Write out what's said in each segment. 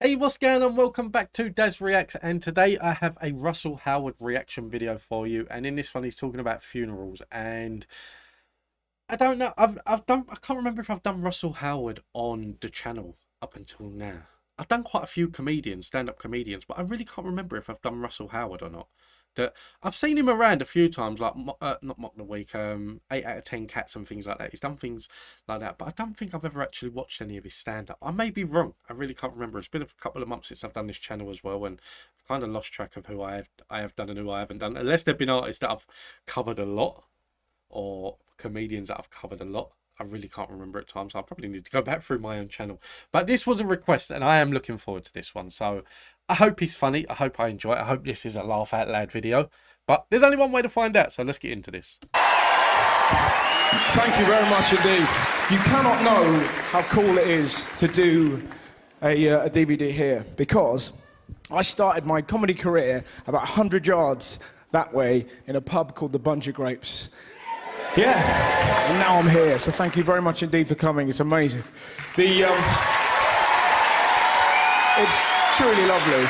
Hey, what's going on? Welcome back to DAZ Reacts, and today I have a Russell Howard reaction video for you. And in this one, he's talking about funerals. And I don't know, I can't remember if I've done Russell Howard on the channel up until now. I've done quite a few comedians, stand-up comedians, but I really can't remember if I've done Russell Howard or not. That I've seen him around a few times, like not Mock the Week, 8 out of 10 Cats and things like that. He's done things like that, but I don't think I've ever actually watched any of his stand-up. I may be wrong. I really can't remember. It's been a couple of months since I've done this channel as well, and I've kind of lost track of who I have done and who I haven't done. Unless they've been artists that I've covered a lot, or comedians that I've covered a lot. I really can't remember at times, so I probably need to go back through my own channel. But this was a request, and I am looking forward to this one. So I hope he's funny. I hope I enjoy it. I hope this is a laugh out loud video. But there's only one way to find out, so let's get into this. Thank you very much indeed. You cannot know how cool it is to do a DVD here, because I started my comedy career about 100 yards that way in a pub called the Bunch of Grapes. Yeah, and now I'm here, so thank you very much indeed for coming. It's amazing. It's truly lovely.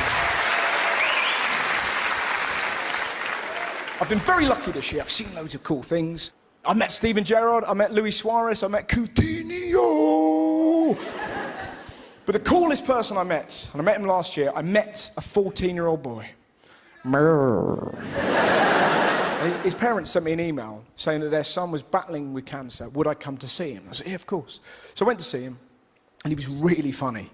I've been very lucky this year. I've seen loads of cool things. I met Steven Gerrard, I met Luis Suarez, I met Coutinho. But the coolest person I met, and I met him last year, I met a 14-year-old boy. His parents sent me an email saying that their son was battling with cancer. Would I come to see him? I said, yeah, of course. So I went to see him, and he was really funny,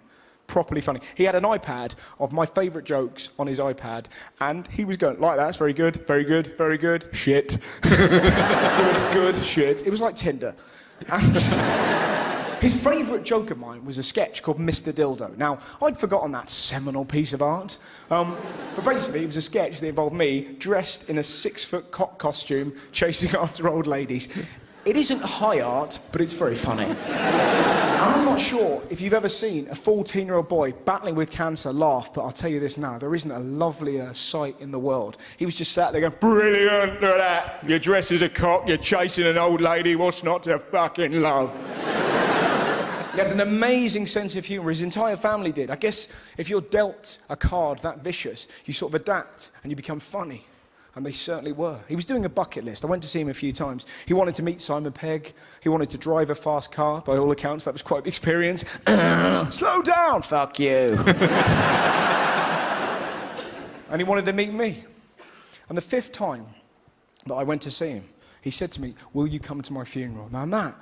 properly funny. He had an iPad of my favourite jokes on his iPad, and he was going, like that, that's very good, very good, very good, shit. good, shit. It was like Tinder. And his favourite joke of mine was a sketch called Mr. Dildo. Now, I'd forgotten that seminal piece of art. But basically, it was a sketch that involved me dressed in a 6-foot cock costume chasing after old ladies. It isn't high art, but it's very funny. And I'm not sure if you've ever seen a 14-year-old boy battling with cancer laugh, but I'll tell you this now, there isn't a lovelier sight in the world. He was just sat there going, brilliant, look at that. You're dressed as a cock, you're chasing an old lady, what's not to fucking love? He had an amazing sense of humour. His entire family did. I guess if you're dealt a card that vicious, you sort of adapt and you become funny. And they certainly were. He was doing a bucket list. I went to see him a few times. He wanted to meet Simon Pegg. He wanted to drive a fast car. By all accounts, that was quite the experience. Slow down, fuck you. And he wanted to meet me. And the 5th time that I went to see him, he said to me, will you come to my funeral? Now that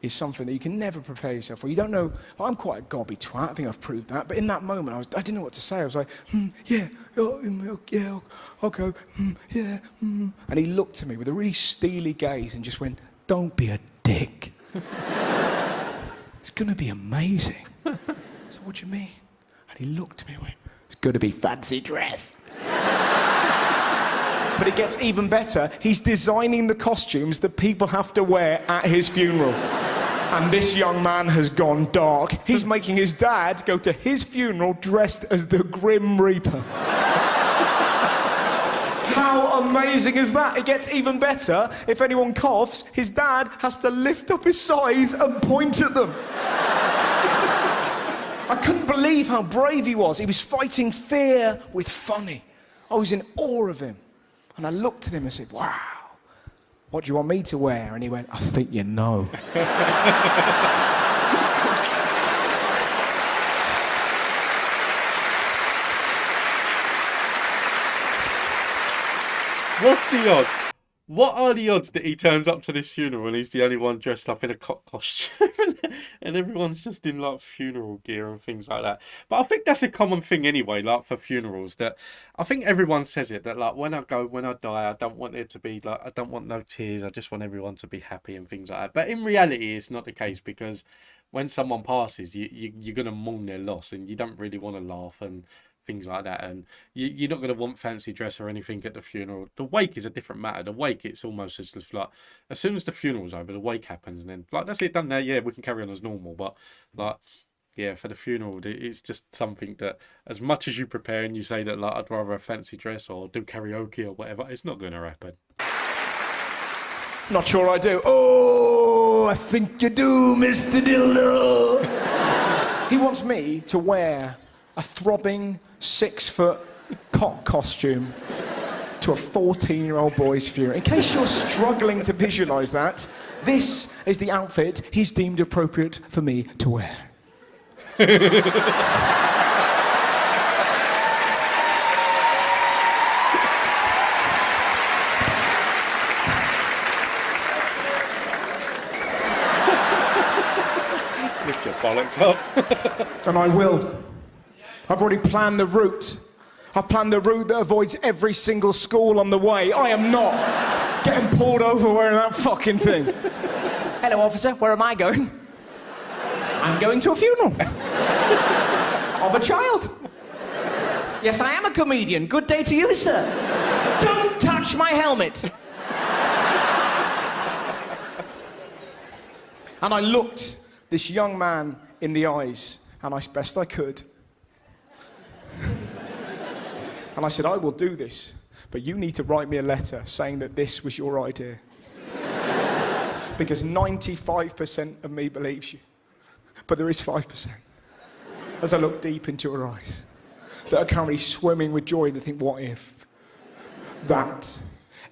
is something that you can never prepare yourself for. You don't know, I'm quite a gobby twat, I think I've proved that, but in that moment I didn't know what to say. I was like, yeah, yeah, I'll go, yeah, And he looked at me with a really steely gaze and just went, don't be a dick. It's gonna be amazing. So what do you mean? And he looked at me and went, it's gonna be fancy dress. But it gets even better. He's designing the costumes that people have to wear at his funeral. And this young man has gone dark. He's making his dad go to his funeral dressed as the Grim Reaper. How amazing is that? It gets even better. If anyone coughs, his dad has to lift up his scythe and point at them. I couldn't believe how brave he was. He was fighting fear with funny. I was in awe of him. And I looked at him and said, wow, what do you want me to wear? And he went, I think you know. What's the odds? What are the odds that he turns up to this funeral and he's the only one dressed up in a cock costume and everyone's just in like funeral gear and things like that? But I think that's a common thing anyway, like for funerals, that I think everyone says it, that like when I die, I don't want there to be like, I don't want no tears, I just want everyone to be happy and things like that. But in reality, it's not the case, because when someone passes, you're going to mourn their loss and you don't really want to laugh and things like that, and you're not going to want fancy dress or anything at the funeral. The wake is a different matter. The wake, it's almost as if like, as soon as the funeral's over, the wake happens, and then like, that's it, done now, yeah, we can carry on as normal. But like, yeah, for the funeral, it's just something that, as much as you prepare and you say that like, I'd rather a fancy dress or do karaoke or whatever, it's not going to happen. Not sure I do. Oh, I think you do, Mr. Dildo. He wants me to wear a throbbing 6-foot cock costume to a 14-year-old boy's funeral. In case you're struggling to visualise that, this is the outfit he's deemed appropriate for me to wear. Lift your bollocks up. And I will. I've already planned the route. I've planned the route that avoids every single school on the way. I am not getting pulled over wearing that fucking thing. Hello, officer. Where am I going? I'm going to a funeral. Of a child. Yes, I am a comedian. Good day to you, sir. Don't touch my helmet. And I looked this young man in the eyes, and as best I could. And I said, I will do this, but you need to write me a letter saying that this was your idea. Because 95% of me believes you. But there is 5%. As I look deep into your eyes, that are currently swimming with joy, that think, what if? That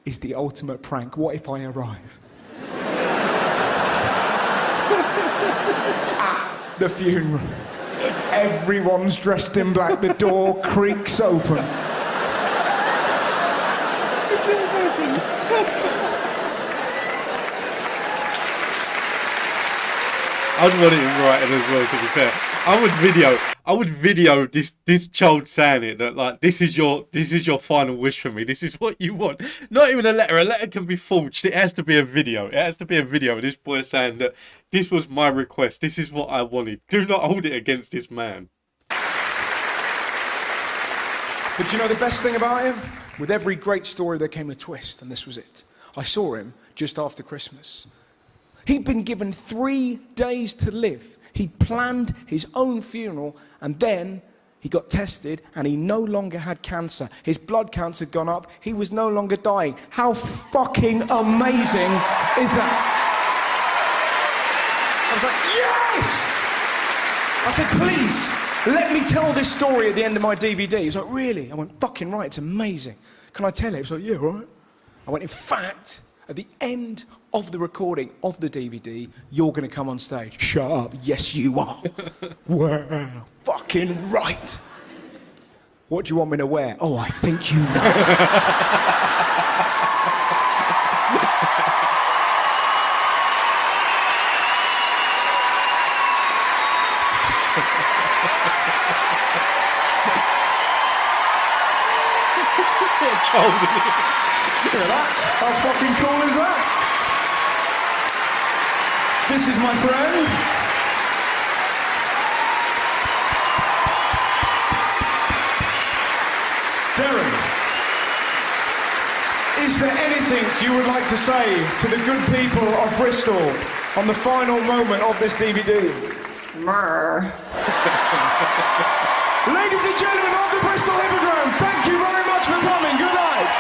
is the ultimate prank. What if I arrive? At the funeral. Everyone's dressed in black. The door creaks open. I'd want it in writing as well, to be fair. I would video this child saying it, that like this is your final wish for me. This is what you want. Not even a letter. A letter can be forged. It has to be a video. It has to be a video of this boy saying that this was my request. This is what I wanted. Do not hold it against this man. But you know the best thing about him? With every great story there came a twist, and this was it. I saw him just after Christmas. He'd been given 3 days to live. He'd planned his own funeral, and then he got tested, and he no longer had cancer. His blood counts had gone up. He was no longer dying. How fucking amazing is that? I was like, yes! I said, please, let me tell this story at the end of my DVD. He was like, really? I went, fucking right, it's amazing. Can I tell it? He was like, yeah, all right. I went, in fact, at the end of the recording of the DVD, you're going to come on stage. Shut up. Yes, you are. Wow. Fucking right. What do you want me to wear? Oh, I think you know. Look at that. How fucking cool is that? This is my friend. Darren, is there anything you would like to say to the good people of Bristol on the final moment of this DVD? Ladies and gentlemen of the Bristol Hippodrome, thank you very much for coming. Good night.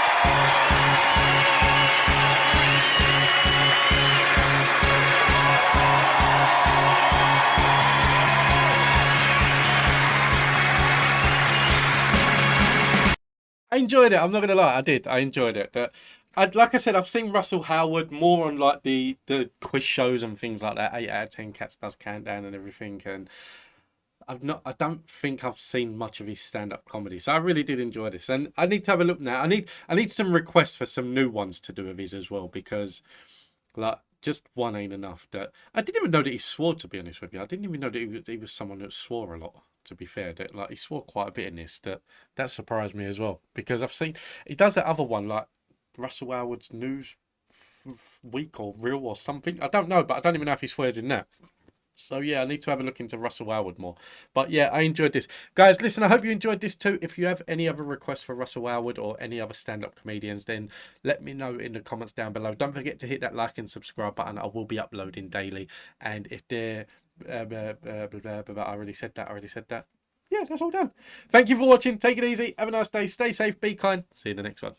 I enjoyed it. I'm not gonna lie, I did. I enjoyed it. Like I said, I've seen Russell Howard more on like the quiz shows and things like that. 8 out of 10 Cats does countdown and everything, and I don't think I've seen much of his stand-up comedy. So I really did enjoy this, and I need to have a look now. I need some requests for some new ones to do of his as well, because like just one ain't enough. That I didn't even know that he swore, to be honest with you. I didn't even know that he was someone that swore a lot. To be fair, that like he swore quite a bit in this. That surprised me as well, because I've seen he does that other one like Russell Howard's News Week or Real or something. I don't know, but I don't even know if he swears in that. So yeah, I need to have a look into Russell Howard more. But yeah, I enjoyed this. Guys, listen, I hope you enjoyed this too. If you have any other requests for Russell Howard or any other stand-up comedians, then let me know in the comments down below. Don't forget to hit that like and subscribe button. I will be uploading daily. And if they're... I already said that. Yeah, that's all done. Thank you for watching. Take it easy. Have a nice day. Stay safe. Be kind. See you in the next one.